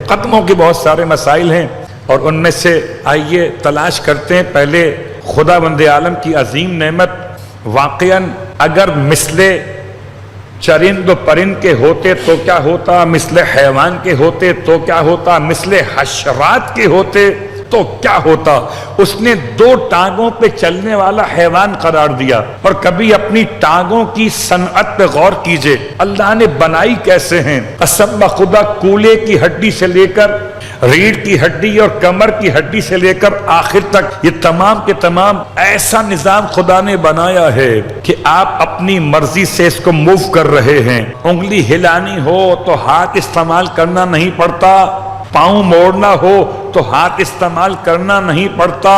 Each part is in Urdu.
قدموں کے بہت سارے مسائل ہیں اور ان میں سے آئیے تلاش کرتے ہیں۔ پہلے خدا بند عالم کی عظیم نعمت، واقعاً اگر مثل چرند و پرند کے ہوتے تو کیا ہوتا، مثل حیوان کے ہوتے تو کیا ہوتا، مثل حشرات کے ہوتے تو کیا ہوتا۔ اس نے 2 ٹانگوں پہ چلنے والا حیوان قرار دیا۔ اور کبھی اپنی ٹانگوں کی صنعت پہ غور کیجئے، اللہ نے بنائی کیسے ہیں۔ قسم خدا، کولے کی ہڈی سے لے کر ریڑھ کی ہڈی اور کمر کی ہڈی سے لے کر آخر تک یہ تمام کے تمام ایسا نظام خدا نے بنایا ہے کہ آپ اپنی مرضی سے اس کو موو کر رہے ہیں۔ انگلی ہلانی ہو تو ہاتھ استعمال کرنا نہیں پڑتا، پاؤں موڑنا ہو تو ہاتھ استعمال کرنا نہیں پڑتا،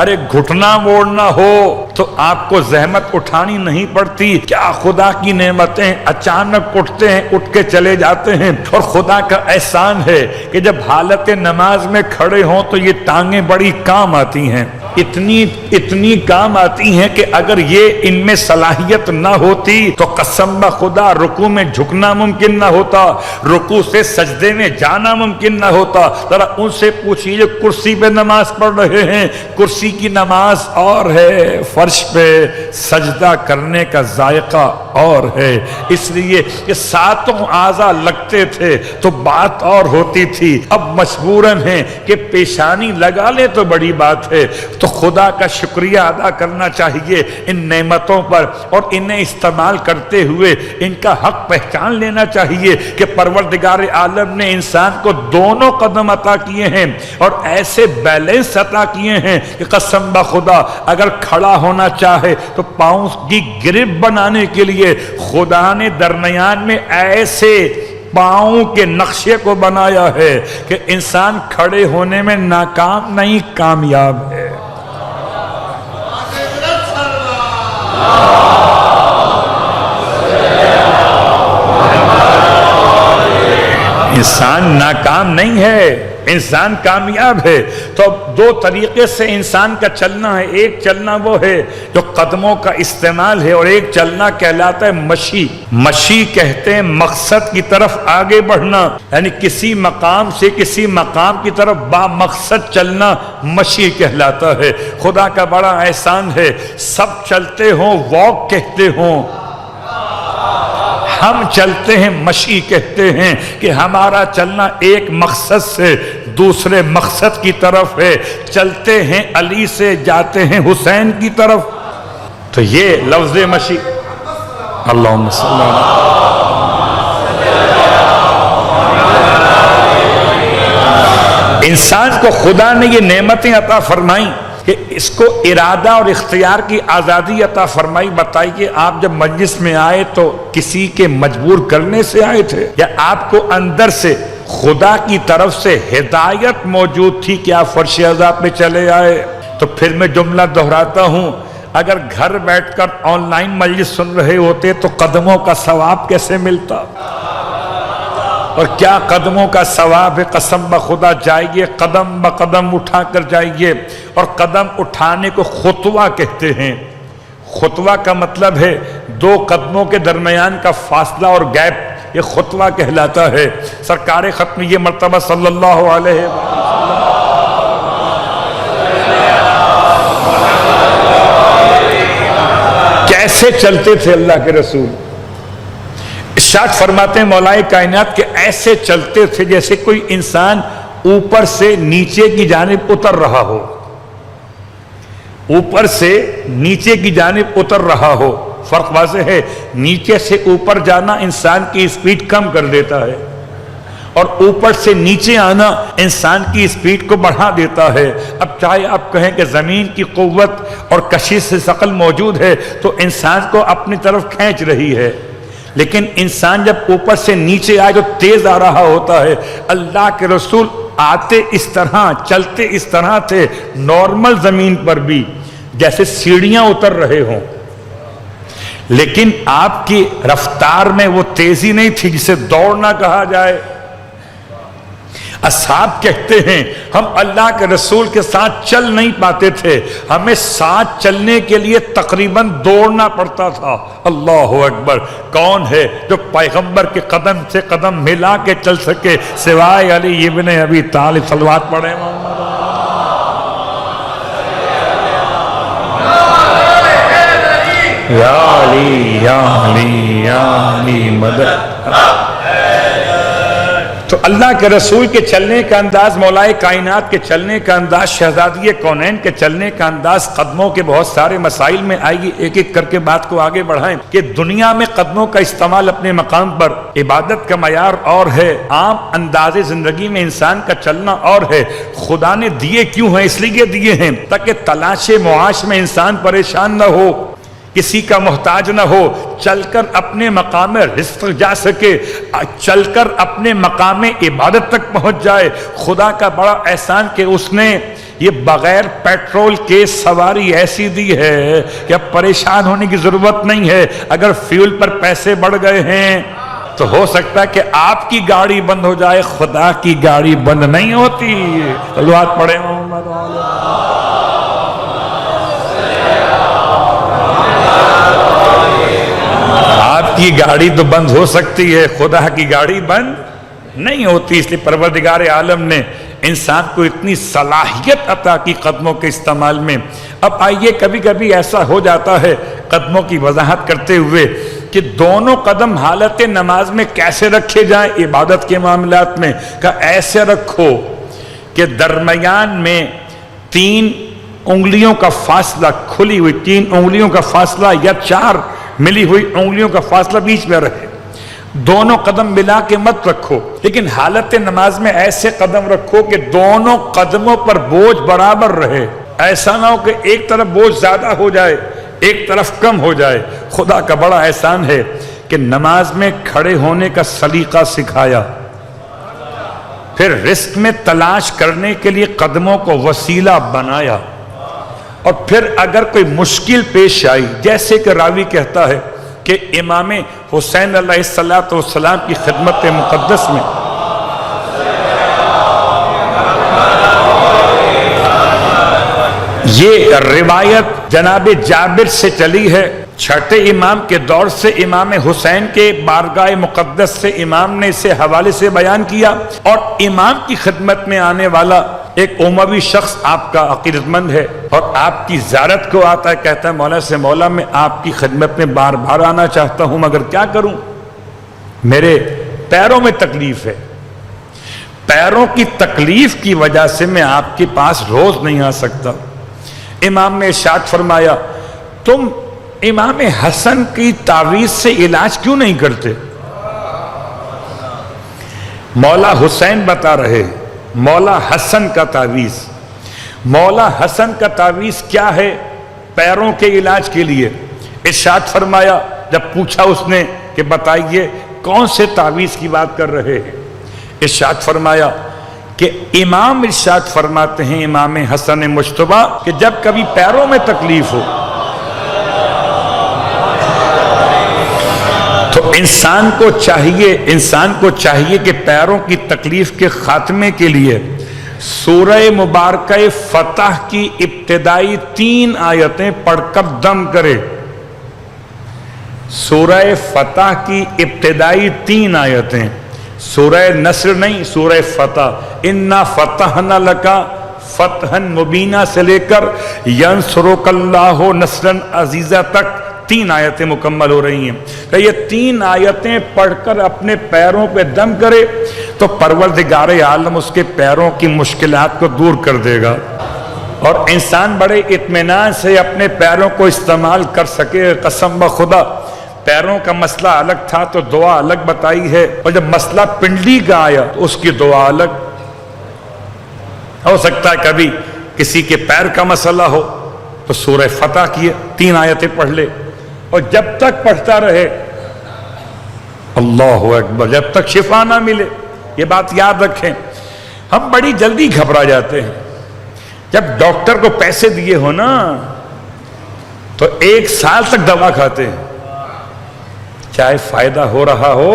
ارے گھٹنا موڑنا ہو تو آپ کو زحمت اٹھانی نہیں پڑتی۔ کیا خدا کی نعمتیں، اچانک اٹھتے ہیں، اٹھ کے چلے جاتے ہیں۔ اور خدا کا احسان ہے کہ جب حالت نماز میں کھڑے ہوں تو یہ ٹانگیں بڑی کام آتی ہیں، اتنی کام آتی ہیں کہ اگر یہ ان میں صلاحیت نہ ہوتی تو قسم خدا رکوع میں جھکنا ممکن نہ ہوتا، رکوع سے سجدے میں جانا ممکن نہ ہوتا۔ ذرا ان سے پوچھیے کرسی پہ نماز پڑھ رہے ہیں، کرسی کی نماز اور ہے، فرش پہ سجدہ کرنے کا ذائقہ اور ہے۔ اس لیے کہ 7 اعضاء لگتے تھے تو بات اور ہوتی تھی، اب مجبوراً ہے کہ پیشانی لگا لے تو بڑی بات ہے۔ تو خدا کا شکریہ ادا کرنا چاہیے ان نعمتوں پر، اور انہیں استعمال کرتے ہوئے ان کا حق پہچان لینا چاہیے کہ پروردگار عالم نے انسان کو 2 قدم عطا کیے ہیں اور ایسے بیلنس عطا کیے ہیں کہ قسم بخدا اگر کھڑا ہونا چاہے تو پاؤں کی گرپ بنانے کے لیے خدا نے درمیان میں ایسے پاؤں کے نقشے کو بنایا ہے کہ انسان کھڑے ہونے میں ناکام نہیں، کامیاب ہے۔ انسان ناکام نہیں ہے، انسان کامیاب ہے۔ تو 2 طریقے سے انسان کا چلنا ہے، ایک چلنا وہ ہے جو قدموں کا استعمال ہے، اور ایک چلنا کہلاتا ہے مشی۔ مشی کہتے ہیں مقصد کی طرف آگے بڑھنا، یعنی کسی مقام سے کسی مقام کی طرف با مقصد چلنا مشی کہلاتا ہے۔ خدا کا بڑا احسان ہے، سب چلتے ہوں واک کہتے ہوں، ہم چلتے ہیں مشی کہتے ہیں کہ ہمارا چلنا ایک مقصد سے دوسرے مقصد کی طرف ہے، چلتے ہیں علی سے جاتے ہیں حسین کی طرف۔ تو یہ لفظ مشی، اللہم صلی اللہ انسان کو خدا نے یہ نعمتیں عطا فرمائیں کہ اس کو ارادہ اور اختیار کی آزادی عطا فرمائی۔ بتائیے آپ جب مجلس میں آئے تو کسی کے مجبور کرنے سے آئے تھے یا آپ کو اندر سے خدا کی طرف سے ہدایت موجود تھی کہ آپ فرش عزا پہ چلے آئے؟ تو پھر میں جملہ دہراتا ہوں، اگر گھر بیٹھ کر آن لائن مجلس سن رہے ہوتے تو قدموں کا ثواب کیسے ملتا؟ اور کیا قدموں کا ثواب ہے۔ قسم بخدا جائیے، قدم بقدم اٹھا کر جائیے، اور قدم اٹھانے کو خطوہ کہتے ہیں۔ خطوہ کا مطلب ہے 2 قدموں کے درمیان کا فاصلہ اور گیپ، یہ خطوہ کہلاتا ہے۔ سرکار ختم یہ مرتبہ صلی اللہ علیہ وسلم کیسے چلتے تھے اللہ کے رسول؟ ارشاد فرماتے ہیں مولا کائنات کہ ایسے چلتے تھے جیسے کوئی انسان اوپر سے نیچے کی جانب اتر رہا ہو، اوپر سے نیچے کی جانب اتر رہا ہو۔ فرق واضح ہے، نیچے سے اوپر جانا انسان کی سپیڈ کم کر دیتا ہے، اور اوپر سے نیچے آنا انسان کی سپیڈ کو بڑھا دیتا ہے۔ اب چاہے آپ کہیں کہ زمین کی قوت اور کشش سے ثقل موجود ہے تو انسان کو اپنی طرف کھینچ رہی ہے، لیکن انسان جب اوپر سے نیچے آئے تو تیز آ رہا ہوتا ہے۔ اللہ کے رسول آتے اس طرح، چلتے اس طرح تھے، نارمل زمین پر بھی جیسے سیڑھیاں اتر رہے ہوں، لیکن آپ کی رفتار میں وہ تیزی نہیں تھی جسے دوڑنا کہا جائے۔ اصحاب کہتے ہیں ہم اللہ کے رسول کے ساتھ چل نہیں پاتے تھے، ہمیں ساتھ چلنے کے لیے تقریباً دوڑنا پڑتا تھا۔ اللہ اکبر! کون ہے جو پیغمبر کے قدم سے قدم ملا کے چل سکے سوائے علی ابن ابی طالب؟ صلوات پڑھیں محمد۔ یا علی یا علی یا علی مدد۔ تو اللہ کے رسول کے چلنے کا انداز، مولائے کائنات کے چلنے کا انداز، شہزادی کونین کے چلنے کا انداز، قدموں کے بہت سارے مسائل میں آئیے ایک ایک کر کے بات کو آگے بڑھائیں کہ دنیا میں قدموں کا استعمال اپنے مقام پر عبادت کا معیار اور ہے، عام انداز زندگی میں انسان کا چلنا اور ہے۔ خدا نے دیے کیوں ہیں؟ اس لیے دیے ہیں تاکہ تلاش معاش میں انسان پریشان نہ ہو، کسی کا محتاج نہ ہو، چل کر اپنے مقام رزق جا سکے، چل کر اپنے مقام عبادت تک پہنچ جائے۔ خدا کا بڑا احسان کہ اس نے یہ بغیر پیٹرول کے سواری ایسی دی ہے کہ اب پریشان ہونے کی ضرورت نہیں ہے۔ اگر فیول پر پیسے بڑھ گئے ہیں تو ہو سکتا ہے کہ آپ کی گاڑی بند ہو جائے، خدا کی گاڑی بند نہیں ہوتی۔ صلوات پڑھیں محمد علیہ۔ آپ کی گاڑی تو بند ہو سکتی ہے، خدا کی گاڑی بند نہیں ہوتی۔ اس لیے پروردگار عالم نے انسان کو اتنی صلاحیت عطا کی قدموں کے استعمال میں۔ اب آئیے، کبھی کبھی ایسا ہو جاتا ہے قدموں کی وضاحت کرتے ہوئے کہ دونوں قدم حالت نماز میں کیسے رکھے جائیں عبادت کے معاملات میں، کہ ایسے رکھو کہ درمیان میں 3 انگلیوں کا فاصلہ، کھلی ہوئی 3 انگلیوں کا فاصلہ یا 4 ملی ہوئی انگلیوں کا فاصلہ بیچ میں رہے۔ دونوں قدم ملا کے مت رکھو، لیکن حالت نماز میں ایسے قدم رکھو کہ دونوں قدموں پر بوجھ برابر رہے۔ ایسا نہ ہو کہ ایک طرف بوجھ زیادہ ہو جائے، ایک طرف کم ہو جائے۔ خدا کا بڑا احسان ہے کہ نماز میں کھڑے ہونے کا سلیقہ سکھایا، پھر رزق میں تلاش کرنے کے لیے قدموں کو وسیلہ بنایا، اور پھر اگر کوئی مشکل پیش آئی، جیسے کہ راوی کہتا ہے کہ امام حسین علیہ السلام کی خدمت مقدس میں یہ روایت جناب جابر سے چلی ہے، چھٹے امام کے دور سے امام حسین کے بارگاہ مقدس سے امام نے اسے حوالے سے بیان کیا، اور امام کی خدمت میں آنے والا ایک اموی شخص آپ کا عقیدت مند ہے اور آپ کی زیارت کو آتا ہے، کہتا ہے مولا سے مولا میں آپ کی خدمت میں بار بار آنا چاہتا ہوں مگر کیا کروں، میرے پیروں میں تکلیف ہے، پیروں کی تکلیف کی وجہ سے میں آپ کے پاس روز نہیں آ سکتا۔ امام نے ارشاد فرمایا تم امام حسن کی تعویذ سے علاج کیوں نہیں کرتے؟ مولا حسین بتا رہے، مولا حسن کا تعویذ، مولا حسن کا تعویذ کیا ہے پیروں کے علاج کے لیے؟ ارشاد فرمایا، جب پوچھا اس نے کہ بتائیے کون سے تعویذ کی بات کر رہے ہیں، ارشاد فرمایا کہ امام ارشاد فرماتے ہیں امام حسن مجتبی کہ جب کبھی پیروں میں تکلیف ہو تو انسان کو چاہیے کہ پیروں کی تکلیف کے خاتمے کے لیے سورہ مبارکہ فتح کی ابتدائی 3 آیتیں پڑھ کر دم کرے۔ سورہ فتح کی ابتدائی 3 آیتیں، سورہ نصر نہیں، سورہ فتح، انا فتحنا لکا فتحا مبینہ سے لے کر ینصرک اللہ نصرا عزیزا تک 3 آیتیں مکمل ہو رہی ہیں کہ یہ 3 آیتیں پڑھ کر اپنے پیروں پہ دم کرے تو پروردگار عالم اس کے پیروں کی مشکلات کو دور کر دے گا اور انسان بڑے اطمینان سے اپنے پیروں کو استعمال کر سکے۔ قسم بخدا پیروں کا مسئلہ الگ تھا تو دعا الگ بتائی ہے، اور جب مسئلہ پنڈلی کا آیا تو اس کی دعا الگ۔ ہو سکتا ہے کبھی کسی کے پیر کا مسئلہ ہو تو سورہ فتح کی 3 آیتیں پڑھ لے اور جب تک پڑھتا رہے، اللہ اکبر، جب تک شفا نہ ملے۔ یہ بات یاد رکھیں، ہم بڑی جلدی گھبرا جاتے ہیں۔ جب ڈاکٹر کو پیسے دیے ہو نا تو 1 سال تک دوا کھاتے ہیں، چاہے فائدہ ہو رہا ہو۔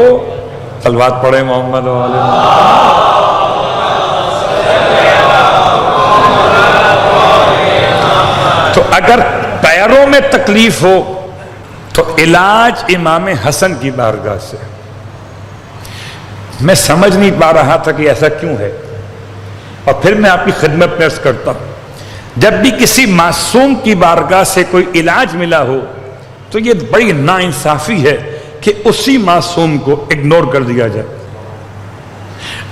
صلوات پڑھیں محمد علیہ۔ تو اگر پیروں میں تکلیف ہو تو علاج امام حسن کی بارگاہ سے. میں سمجھ نہیں پا رہا تھا کہ ایسا کیوں ہے، اور پھر میں آپ کی خدمت میں عرض کرتا ہوں، جب بھی کسی معصوم کی بارگاہ سے کوئی علاج ملا ہو تو یہ بڑی ناانصافی ہے کہ اسی معصوم کو اگنور کر دیا جائے.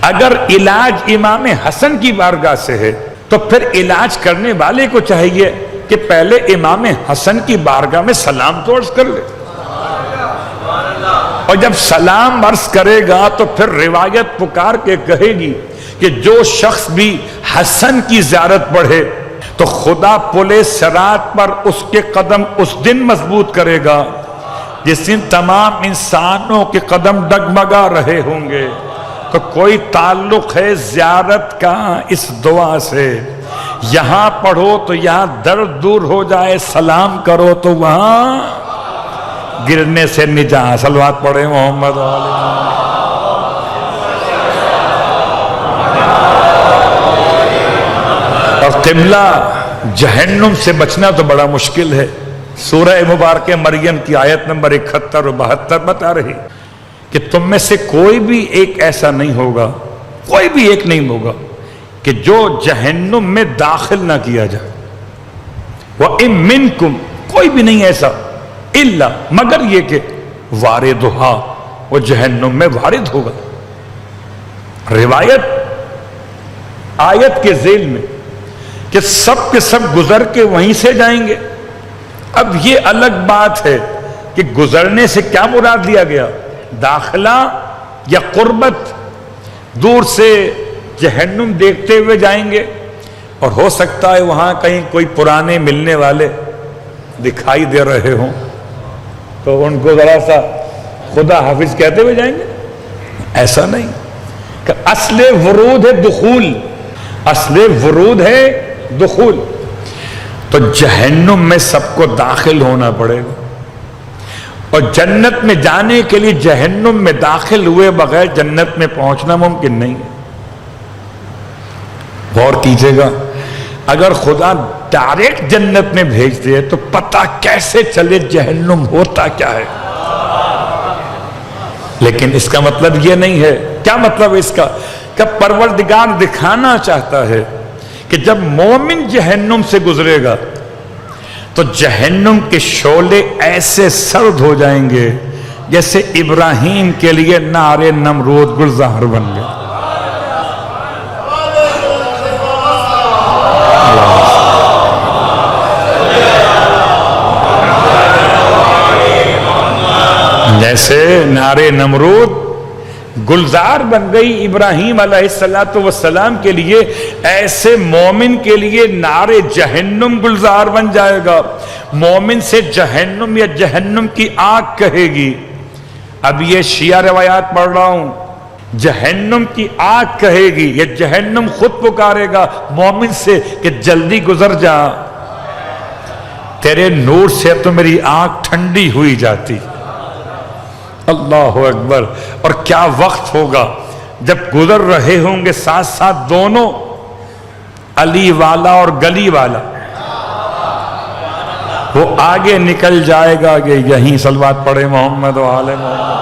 اگر علاج امام حسن کی بارگاہ سے ہے تو پھر علاج کرنے والے کو چاہیے کہ پہلے امام حسن کی بارگاہ میں سلام تو عرض کر لے، اور جب سلام عرض کرے گا تو پھر روایت پکار کے کہے گی کہ جو شخص بھی حسن کی زیارت پڑھے تو خدا پلے صراط پر اس کے قدم اس دن مضبوط کرے گا جس دن تمام انسانوں کے قدم ڈگمگا رہے ہوں گے. تو کوئی تعلق ہے زیارت کا اس دعا سے؟ یہاں پڑھو تو یہاں درد دور ہو جائے، سلام کرو تو وہاں گرنے سے نجات. صلوات پڑھے محمد اور قبلہ جہنم سے بچنا تو بڑا مشکل ہے. سورہ مبارکہ مریم کی آیت نمبر 71 و 72 بتا رہی کہ تم میں سے کوئی بھی ایک ایسا نہیں ہوگا، کوئی بھی ایک نہیں ہوگا کہ جو جہنم میں داخل نہ کیا جائے. وَإِن مِّنكُمْ، کوئی بھی نہیں ایسا، الا مگر یہ کہ واردھا، وہ جہنم میں وارد ہوگا. روایت آیت کے ذیل میں کہ سب کے سب گزر کے وہیں سے جائیں گے. اب یہ الگ بات ہے کہ گزرنے سے کیا مراد لیا گیا، داخلہ یا قربت. دور سے جہنم دیکھتے ہوئے جائیں گے، اور ہو سکتا ہے وہاں کہیں کوئی پرانے ملنے والے دکھائی دے رہے ہوں تو ان کو ذرا سا خدا حافظ کہتے ہوئے جائیں گے. ایسا نہیں کہ اصل ورود ہے دخول، اصل ورود ہے دخول. تو جہنم میں سب کو داخل ہونا پڑے گا، اور جنت میں جانے کے لیے جہنم میں داخل ہوئے بغیر جنت میں پہنچنا ممکن نہیں ہے. غور کیجئے گا، اگر خدا ڈائریکٹ جنت میں بھیج دے تو پتہ کیسے چلے جہنم ہوتا کیا ہے. لیکن اس کا مطلب یہ نہیں ہے. کیا مطلب اس کا؟ کہ پروردگار دکھانا چاہتا ہے کہ جب مومن جہنم سے گزرے گا تو جہنم کے شعلے ایسے سرد ہو جائیں گے جیسے ابراہیم کے لیے نار نمرود گلزار بن گئے. جیسے نار نمرود گلزار بن گئی ابراہیم علیہ السلام کے لیے، ایسے مومن کے لیے نار جہنم گلزار بن جائے گا. مومن سے جہنم یا جہنم کی آگ کہے گی. اب یہ شیعہ روایات پڑھ رہا ہوں، جہنم کی آگ کہے گی، یہ جہنم خود پکارے گا مومن سے کہ جلدی گزر جا، تیرے نور سے تو میری آگ ٹھنڈی ہوئی جاتی. اللہ اکبر. اور کیا وقت ہوگا جب گزر رہے ہوں گے ساتھ ساتھ دونوں، علی والا اور گلی والا. وہ آگے نکل جائے گا کہ یہیں صلوات پڑھے محمد و آل محمد.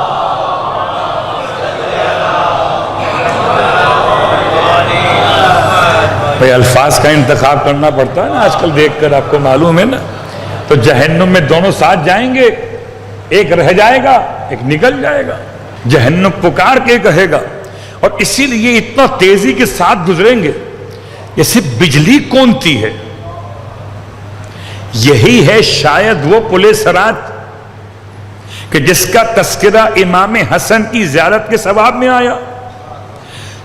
بھئی الفاظ کا انتخاب کرنا پڑتا ہے نا آج کل، دیکھ کر آپ کو معلوم ہے نا. تو جہنم میں دونوں ساتھ جائیں گے، ایک رہ جائے گا ایک نکل جائے گا. جہنم پکار کے کہے گا، اور اسی لیے اتنا تیزی کے ساتھ گزریں گے جیسے بجلی کونتی ہے. یہی ہے شاید وہ پلے صراط کہ جس کا تذکرہ امام حسن کی زیارت کے ثواب میں آیا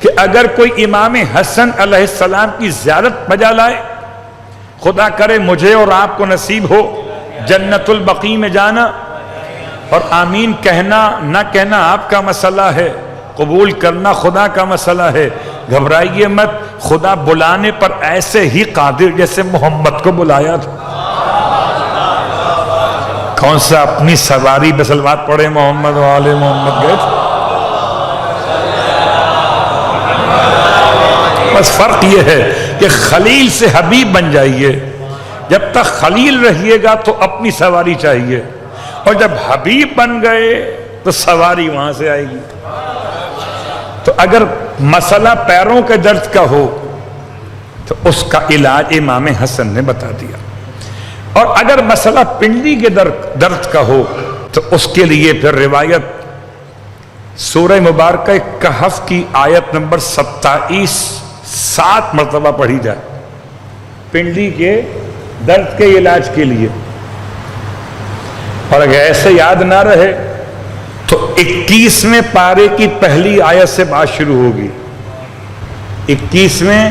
کہ اگر کوئی امام حسن علیہ السلام کی زیارت بجا لائے، خدا کرے مجھے اور آپ کو نصیب ہو جنت البقیع میں جانا. اور آمین کہنا نہ کہنا آپ کا مسئلہ ہے، قبول کرنا خدا کا مسئلہ ہے. گھبرائیے مت، خدا بلانے پر ایسے ہی قادر جیسے محمد کو بلایا تھا. کون سا اپنی سواری پہ صلوات پڑھے محمد و آل محمد گئے تھے. بس فرق یہ ہے کہ خلیل سے حبیب بن جائیے، جب تک خلیل رہیے گا تو اپنی سواری چاہیے، اور جب حبیب بن گئے تو سواری وہاں سے آئے گی۔ تو اگر مسئلہ پیروں کے درد کا ہو تو اس کا علاج امام حسن نے بتا دیا، اور اگر مسئلہ پنڈلی کے درد کا ہو تو اس کے لیے پھر روایت سورہ مبارکہ کہف کی آیت نمبر 27 7 مرتبہ پڑھی جائے پنڈلی کے درد کے علاج کے لیے، اور اگر ایسے یاد نہ رہے تو 21ویں پارے کی پہلی آیت سے بات شروع ہوگی۔ 21ویں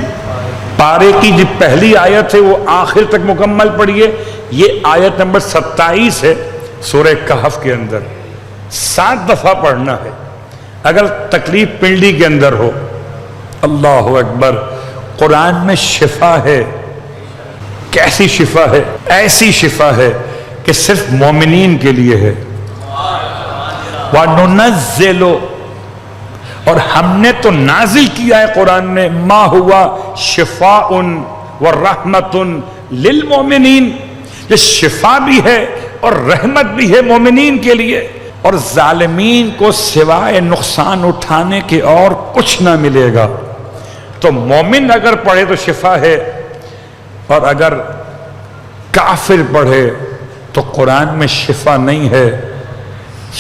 پارے کی جو پہلی آیت ہے وہ آخر تک مکمل پڑھیے، یہ آیت نمبر 27 ہے سورہ کہف کے اندر، 7 دفعہ پڑھنا ہے اگر تکلیف پنڈلی کے اندر ہو۔ اللہ اکبر، قرآن میں شفا ہے، کیسی شفا ہے؟ ایسی شفا ہے کہ صرف مومنین کے لیے ہے۔ وَنُنَزِّلُ، اور ہم نے تو نازل کیا ہے قرآن میں، مَا ہُوَ شِفَاءٌ وَرَحْمَةٌ لِلْمُؤْمِنِينَ، یہ شفا بھی ہے اور رحمت بھی ہے مومنین کے لیے، اور ظالمین کو سوائے نقصان اٹھانے کے اور کچھ نہ ملے گا۔ تو مومن اگر پڑھے تو شفا ہے، اور اگر کافر پڑھے تو قرآن میں شفا نہیں ہے،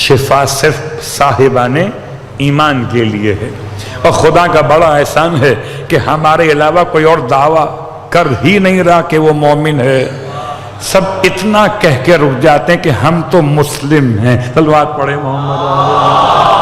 شفا صرف صاحبان ایمان کے لیے ہے۔ اور خدا کا بڑا احسان ہے کہ ہمارے علاوہ کوئی اور دعویٰ کر ہی نہیں رہا کہ وہ مومن ہے، سب اتنا کہہ کے رک جاتے ہیں کہ ہم تو مسلم ہیں۔ صلوات پڑھے محمد۔